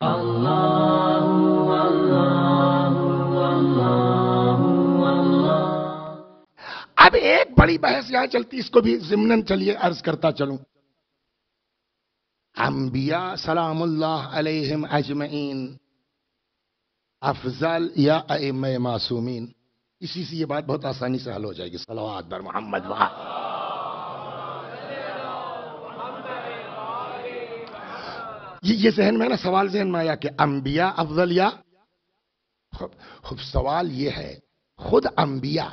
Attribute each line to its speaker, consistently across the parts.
Speaker 1: اب ایک بڑی بحث یہاں چلتی، اس کو بھی ضمناً چلیے عرض کرتا چلوں. انبیاء سلام اللہ علیہم اجمعین افضل یا ائمہ معصومین؟ اسی سے یہ بات بہت آسانی سے حل ہو جائے گی. صلوات بر محمد وآل. یہ ذہن میں نا سوال ذہن میں آیا کہ انبیاء افضل یا خب سوال یہ ہے خود انبیاء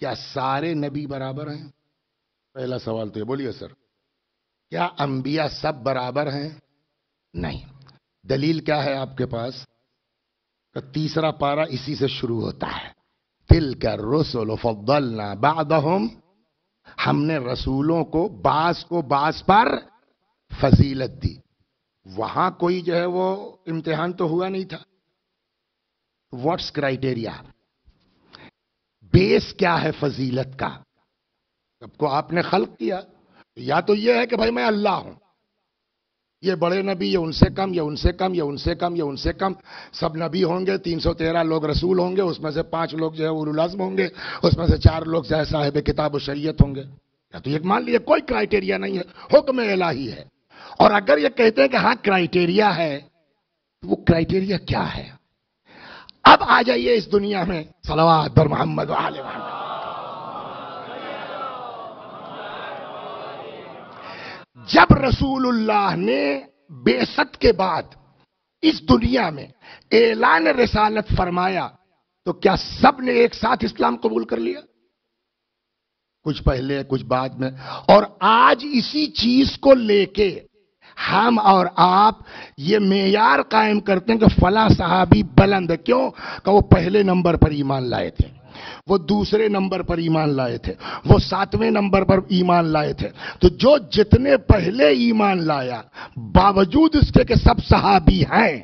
Speaker 1: کیا سارے نبی برابر ہیں؟ پہلا سوال تو یہ بولیے سر، کیا انبیاء سب برابر ہیں؟ نہیں. دلیل کیا ہے آپ کے پاس؟ تیسرا پارہ اسی سے شروع ہوتا ہے. تلک الرسل فضلنا بعضهم، ہم نے رسولوں کو بعض پر فضیلت دی. وہاں کوئی جو ہے وہ امتحان تو ہوا نہیں تھا. What's criteria? بیس کیا ہے فضیلت کا؟ سب کو آپ نے خلق کیا، یا تو یہ ہے کہ بھائی میں اللہ ہوں، یہ بڑے نبی یہ ان سے کم، یہ ان سے کم، یہ ان سے کم، یہ ان سے کم. سب نبی ہوں گے، 313 لوگ رسول ہوں گے، اس میں سے 5 لوگ جو ہے اولو العزم ہوں گے، اس میں سے 4 لوگ جو ہے صاحب کتاب و شریعت ہوں گے. یا تو یہ مان لیے کوئی کرائیٹیریا نہیں ہے، حکم الہی ہے. اور اگر یہ کہتے ہیں کہ ہاں کرائیٹیریا ہے، وہ کرائیٹیریا کیا ہے؟ اب آ جائیے اس دنیا میں. صلوات بر محمد و آل محمد. جب رسول اللہ نے بعثت کے بعد اس دنیا میں اعلان رسالت فرمایا تو کیا سب نے ایک ساتھ اسلام قبول کر لیا؟ کچھ پہلے کچھ بعد میں. اور آج اسی چیز کو لے کے ہم اور آپ یہ معیار قائم کرتے ہیں کہ فلاں صحابی بلند ہے. کیوں؟ کہ وہ پہلے نمبر پر ایمان لائے تھے، وہ دوسرے نمبر پر ایمان لائے تھے، وہ 7ویں نمبر پر ایمان لائے تھے. تو جو جتنے پہلے ایمان لایا، باوجود اس کے کہ سب صحابی ہیں،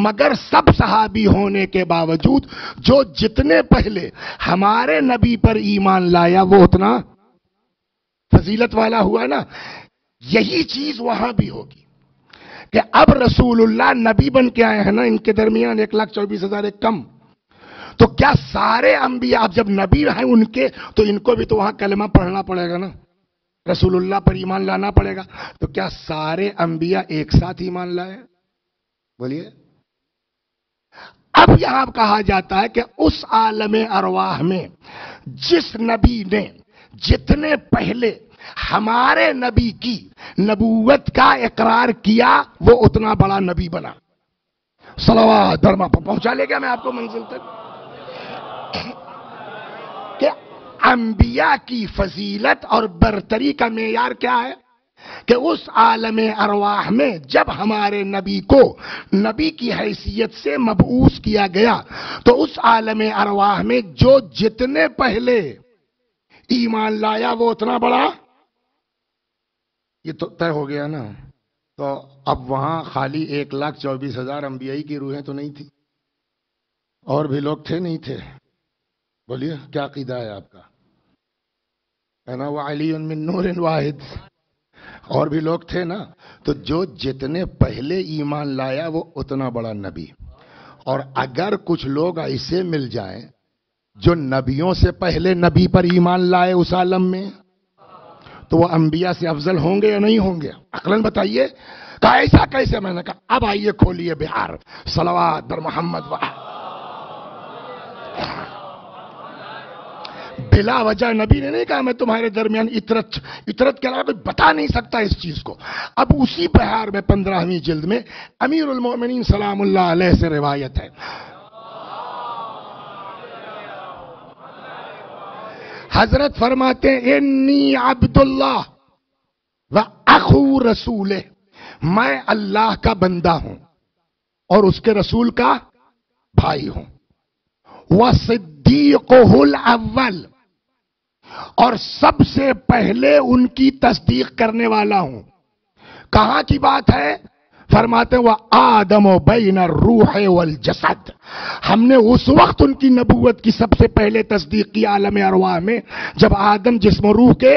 Speaker 1: مگر سب صحابی ہونے کے باوجود جو جتنے پہلے ہمارے نبی پر ایمان لایا وہ اتنا فضیلت والا ہوا نا. یہی چیز وہاں بھی ہوگی کہ اب رسول اللہ نبی بن کے آئے ہیں نا، ان کے درمیان 1,24,000 ایک کم. تو کیا سارے انبیاء اب جب نبی ہیں ان کے، تو ان کو بھی تو وہاں کلمہ پڑھنا پڑے گا نا، رسول اللہ پر ایمان لانا پڑے گا. تو کیا سارے انبیاء ایک ساتھ ایمان لائے؟ بولیے. اب یہاں کہا جاتا ہے کہ اس عالم ارواح میں جس نبی نے جتنے پہلے ہمارے نبی کی نبوت کا اقرار کیا وہ اتنا بڑا نبی بنا. صلوات درما پہنچا لے گیا میں آپ کو منزل تک. کہ انبیاء کی فضیلت اور برتری کا معیار کیا ہے؟ کہ اس عالم ارواح میں جب ہمارے نبی کو نبی کی حیثیت سے مبعوث کیا گیا تو اس عالم ارواح میں جو جتنے پہلے ایمان لایا وہ اتنا بڑا. یہ تو طے ہو گیا نا. تو اب وہاں خالی 1,24,000 انبیائی کی روحیں تو نہیں تھی، اور بھی لوگ تھے نہیں تھے؟ بولیے کیا عقیدہ ہے آپ کا؟ انا وعلی من نور واحد. اور بھی لوگ تھے نا. تو جو جتنے پہلے ایمان لایا وہ اتنا بڑا نبی. اور اگر کچھ لوگ ایسے مل جائیں جو نبیوں سے پہلے نبی پر ایمان لائے اس عالم میں، تو وہ انبیاء سے افضل ہوں گے یا نہیں ہوں گے؟ عقلاً بتائیے. کہا ایسا کیسے؟ میں نے کہا اب آئیے کھولیے بہار. صلوات بر محمد و بلا وجہ نبی نے نہیں کہا میں تمہارے درمیان عطرت کے علاوہ کوئی بتا نہیں سکتا اس چیز کو. اب اسی بہار میں 15ویں جلد میں امیر المومنین سلام اللہ علیہ سے روایت ہے، حضرت فرماتے ہیں انی عبداللہ و اخو رسول، میں اللہ کا بندہ ہوں اور اس کے رسول کا بھائی ہوں. وصدیقہ الاول، اور سب سے پہلے ان کی تصدیق کرنے والا ہوں. کہاں کی بات ہے؟ فرماتے ہیں وہ آدم و بین الروح والجسد، ہم نے اس وقت ان کی نبوت کی سب سے پہلے تصدیق کی عالم ارواح میں جب آدم جسم و روح کے